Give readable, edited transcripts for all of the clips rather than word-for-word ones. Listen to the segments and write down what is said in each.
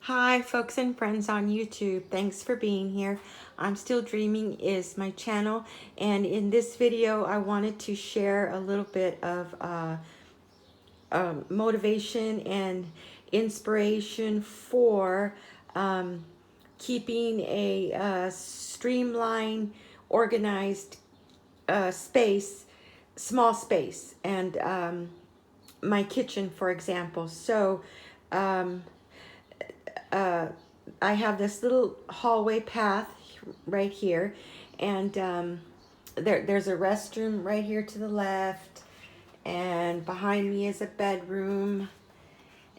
Hi, folks and friends on YouTube. Thanks for being here. I'm Still Dreaming is my channel, and in this video, I wanted to share a little bit of motivation and inspiration for keeping a streamlined, organized space, small space, and my kitchen, for example. So. I have this little hallway path right here, and there's a restroom right here to the left, and behind me is a bedroom,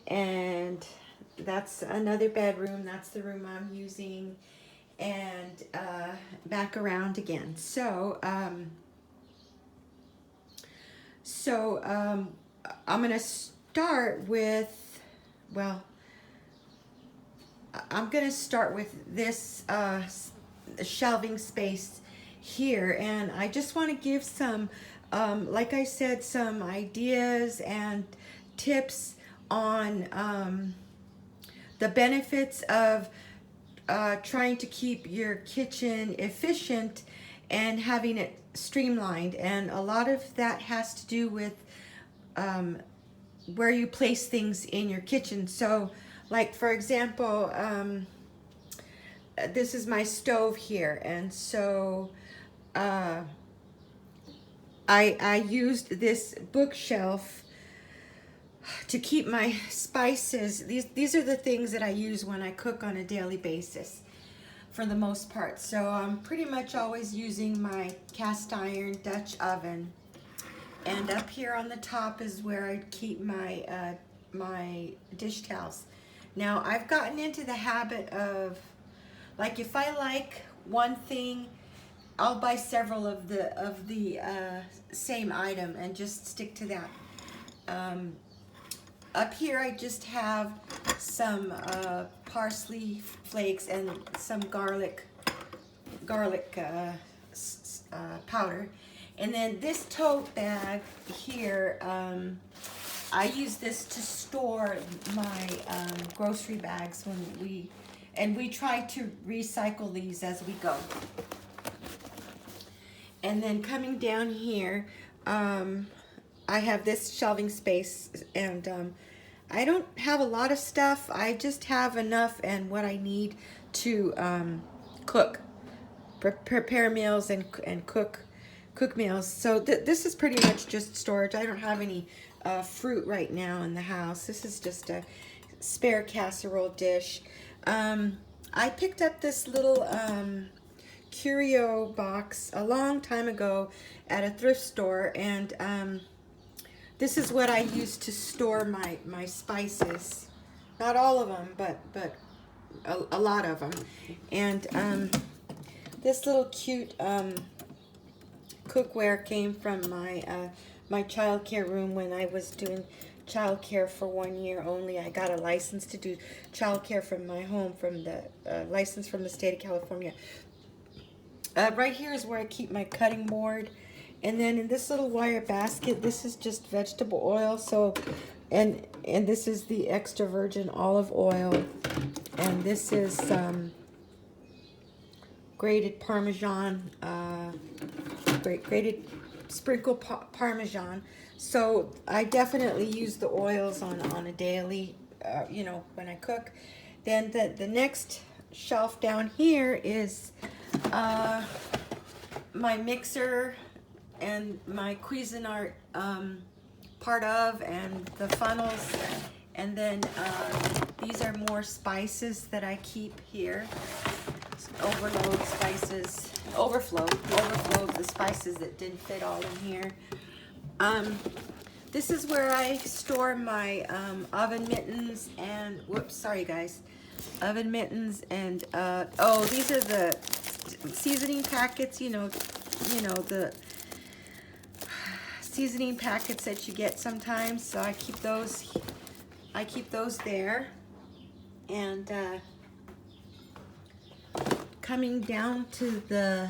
and that's another bedroom. That's the room I'm using, and back around again. So I'm gonna start with, well, I'm going to start with this shelving space here, and I just want to give some, like I said, some ideas and tips on the benefits of trying to keep your kitchen efficient and having it streamlined. And a lot of that has to do with where you place things in your kitchen. So, like for example, this is my stove here, and so I used this bookshelf to keep my spices. These are the things that I use when I cook on a daily basis, for the most part. So I'm pretty much always using my cast iron Dutch oven. And up here on the top is where I keep my my dish towels. Now I've gotten into the habit of, like, if I like one thing, I'll buy several of the same item and just stick to that. Up here I just have some parsley flakes and some garlic powder. And then this tote bag here, I use this to store my grocery bags and we try to recycle these as we go. And then coming down here, I have this shelving space, and I don't have a lot of stuff. I just have enough and what I need to cook, prepare meals and cook meals. So this is pretty much just storage. I don't have any fruit right now in the house. This is just a spare casserole dish. I picked up this little curio box a long time ago at a thrift store, and this is what I use to store my spices. Not all of them, but a lot of them. And this little cute cookware came from my child care room when I was doing child care for 1 year only. I got a license to do child care from my home, from the license from the state of California. Right here is where I keep my cutting board. And then in this little wire basket, this is just vegetable oil. So, and this is the extra virgin olive oil. And this is grated Parmesan, grated sprinkle Parmesan. So I definitely use the oils on a daily, when I cook. Then the next shelf down here is my mixer and my Cuisinart part of, and the funnels. And then these are more spices that I keep here. Overflow of the spices that didn't fit all in here. This is where I store my oven mittens and, whoops, sorry guys, oven mittens and, oh, these are the seasoning packets, the seasoning packets that you get sometimes. So I keep those there. And coming down to the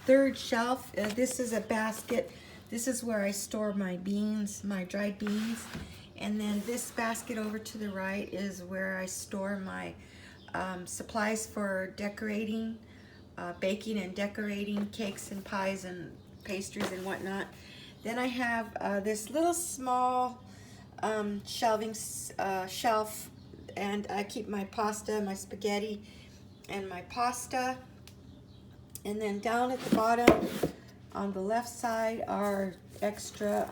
third shelf, this is a basket. This is where I store my beans, my dried beans. And then this basket over to the right is where I store my supplies for decorating, baking and decorating cakes and pies and pastries and whatnot. Then I have this little small shelving shelf, and I keep my pasta, my spaghetti, and my pasta. And then down at the bottom on the left side are extra,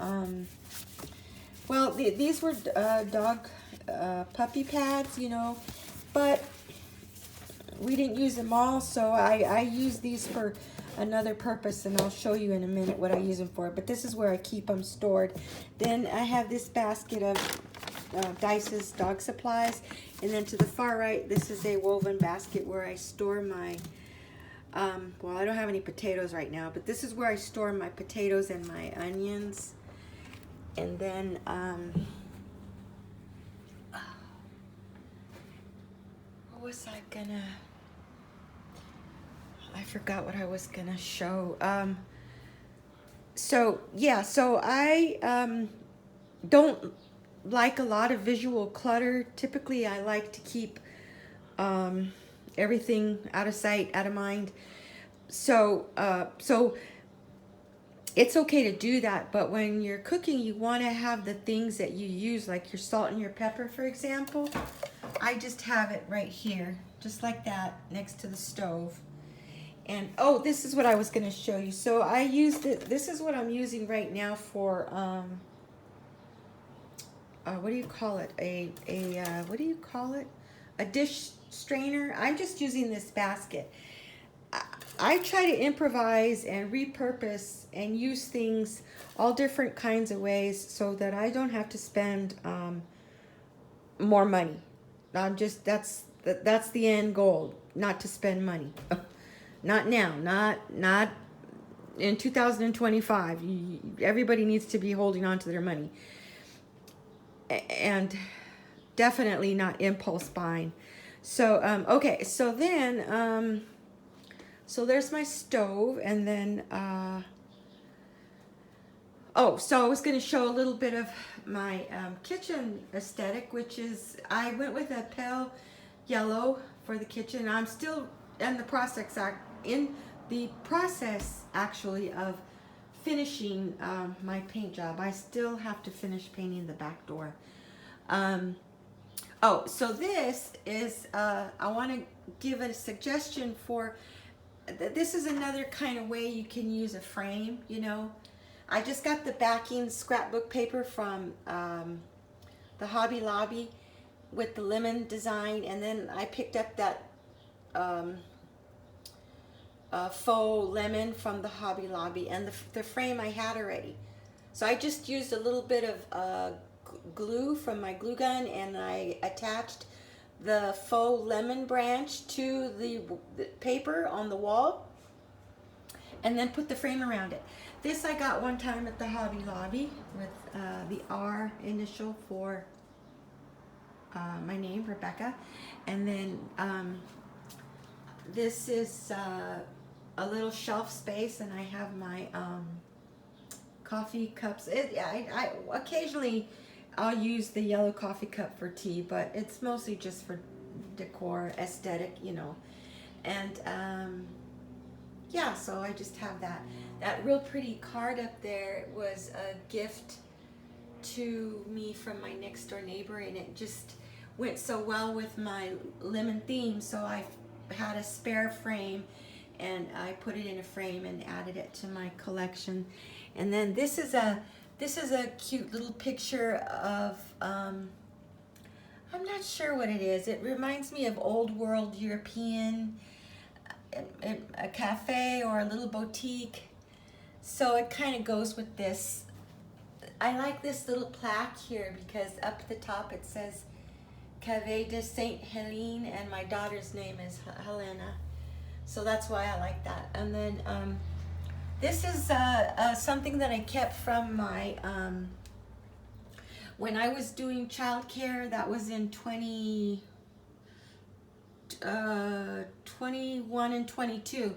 well, these were dog puppy pads, you know, but we didn't use them all, so I use these for another purpose, and I'll show you in a minute what I use them for. But this is where I keep them stored. Then I have this basket of Dice's dog supplies, and then to the far right, this is a woven basket where I store my, well, I don't have any potatoes right now, but this is where I store my potatoes and my onions. And then, what was I gonna... I forgot what I was gonna show. So yeah, so I don't like a lot of visual clutter. Typically, I like to keep everything out of sight, out of mind. So it's okay to do that, but when you're cooking, you want to have the things that you use, like your salt and your pepper, for example. I just have it right here, just like that, next to the stove. And oh, this is what I was going to show you. So I used it. This is what I'm using right now for what do you call it? What do you call it? A dish strainer. I'm just using this basket. I try to improvise and repurpose and use things all different kinds of ways so that I don't have to spend more money. That's the end goal, not to spend money. Not now, not in 2025. Everybody needs to be holding on to their money. And definitely not impulse buying. So, okay, so then, so there's my stove, and then, oh, so I was going to show a little bit of my kitchen aesthetic, which is, I went with a pale yellow for the kitchen. I'm still in the process actually of finishing my paint job. I still have to finish painting the back door. Oh, so this is, I want to give a suggestion for, this is another kind of way you can use a frame, you know. I just got the backing scrapbook paper from the Hobby Lobby with the lemon design, and then I picked up that faux lemon from the Hobby Lobby, and the frame I had already. So I just used a little bit of glue from my glue gun, and I attached the faux lemon branch to the paper on the wall, and then put the frame around it. This I got one time at the Hobby Lobby with the R initial for my name, Rebecca. And then this is a little shelf space, and I have my coffee cups. I occasionally I'll use the yellow coffee cup for tea, but it's mostly just for decor, aesthetic, you know. And yeah, so I just have that. That real pretty card up there was a gift to me from my next door neighbor, and it just went so well with my lemon theme, so I had a spare frame, and I put it in a frame and added it to my collection. And then this is a cute little picture of I'm not sure what it is. It reminds me of old world European, a cafe or a little boutique. So it kind of goes with this. I like this little plaque here because up at the top it says Café de Saint Helene, and my daughter's name is Helena. So that's why I like that. And then this is something that I kept from my, when I was doing childcare, that was in 21 and 22.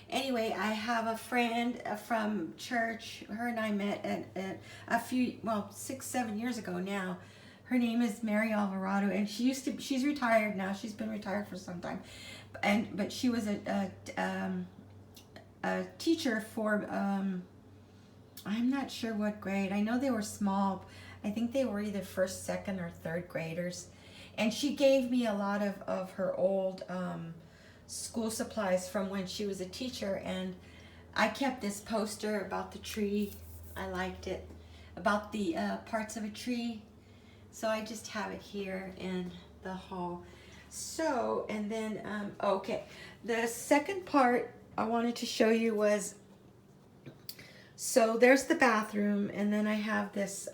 Anyway, I have a friend from church. Her and I met at a few, well, 6, 7 years ago now. Her name is Mary Alvarado, and she's retired now. She's been retired for some time, but she was a teacher for, I'm not sure what grade. I know they were small. I think they were either first, second, or third graders. And she gave me a lot of her old school supplies from when she was a teacher. And I kept this poster about the tree. I liked it. About the parts of a tree. So I just have it here in the hall. So, and then, okay. The second part I wanted to show you was, so there's the bathroom, and then I have this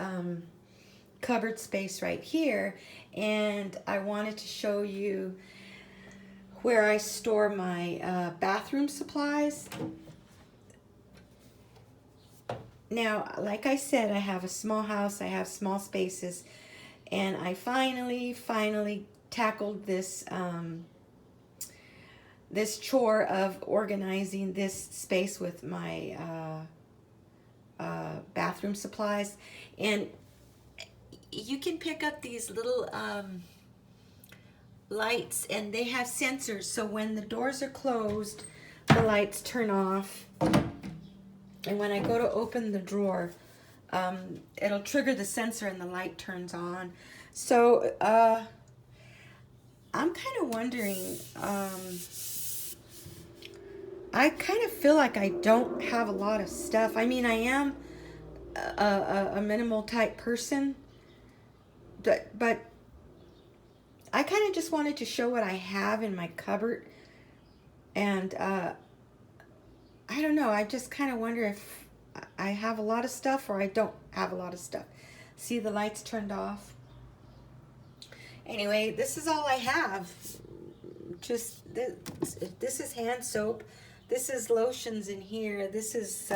cupboard space right here, and I wanted to show you where I store my bathroom supplies. Now, like I said, I have a small house, I have small spaces, and I finally tackled this this chore of organizing this space with my bathroom supplies. And you can pick up these little lights, and they have sensors, so when the doors are closed, the lights turn off, and when I go to open the drawer, it'll trigger the sensor and the light turns on. So I'm kind of wondering, I kind of feel like I don't have a lot of stuff. I mean, I am a minimal type person, but I kind of just wanted to show what I have in my cupboard. And I don't know, I just kind of wonder if I have a lot of stuff or I don't have a lot of stuff. See, the lights turned off. Anyway, this is all I have. Just this is hand soap. This is lotions in here. This is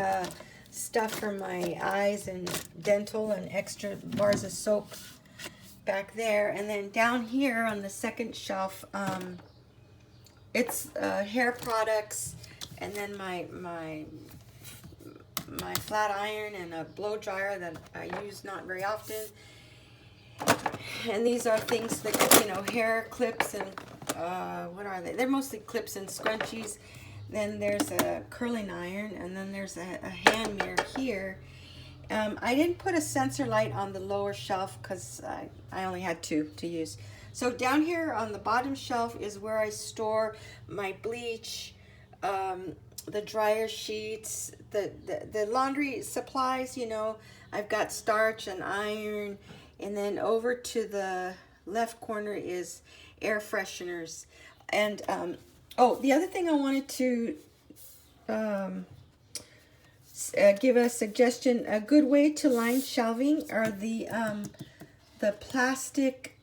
stuff for my eyes and dental, and extra bars of soap back there. And then down here on the second shelf, it's hair products, and then my flat iron and a blow dryer that I use not very often. And these are things that, you know, hair clips and what are they? They're mostly clips and scrunchies. Then there's a curling iron, and then there's a hand mirror here. I didn't put a sensor light on the lower shelf because I only had two to use. So down here on the bottom shelf is where I store my bleach, the dryer sheets, the laundry supplies, you know. I've got starch and iron. And then over to the left corner is air fresheners. And oh, the other thing I wanted to give a suggestion, a good way to line shelving are the plastic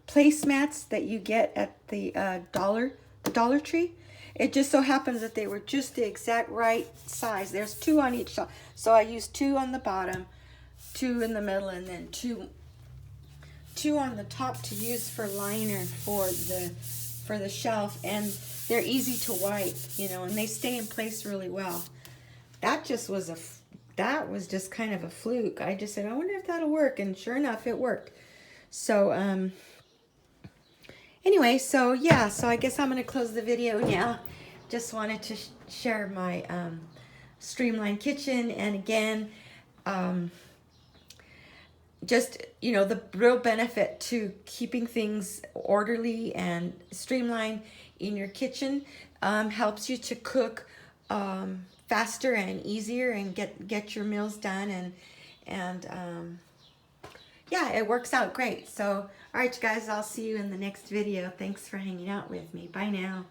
placemats that you get at the Dollar Tree. It just so happens that they were just the exact right size. There's 2 on each shelf. So I used 2 on the bottom, 2 in the middle, and then two on the top to use for liner for the shelf. And they're easy to wipe, you know, and they stay in place really well. That was just kind of a fluke. I just said, I wonder if that'll work, and sure enough, it worked. So anyway, so yeah, so I guess I'm gonna close the video now. Just wanted to share my streamlined kitchen, and again, just, you know, the real benefit to keeping things orderly and streamlined in your kitchen helps you to cook faster and easier and get your meals done, and yeah, it works out great. So all right, you guys, I'll see you in the next video. Thanks for hanging out with me. Bye now.